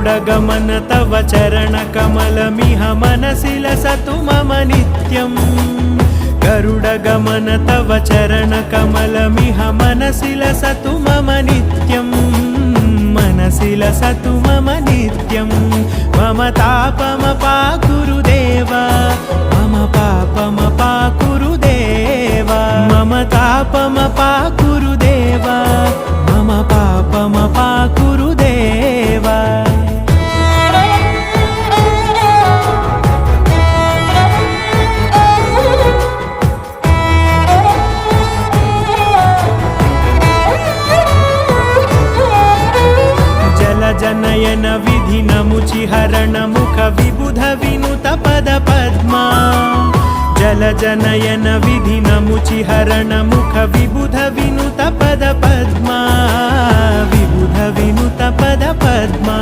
गरुडगमन तव चरणकमलमिह मनसि लसतु मम नित्यम् गरुडगमन तव चरणकमलमिह मनसि लसतु मम नित्यम् मनसि लसतु मम नित्यं मम तापमपाकुरुदेव मम पापमपाकुरुदेव मम तापमपाकुरुदेव मम पापमपाकुरुदेव जनयन विधि नमुचिहरण मुख विबुध विनुत पद पद्मा जल जनयन विधि नमुचिहरण मुख विबुध विनुत पद पद्मा विबुध विनुत पद पद्मा।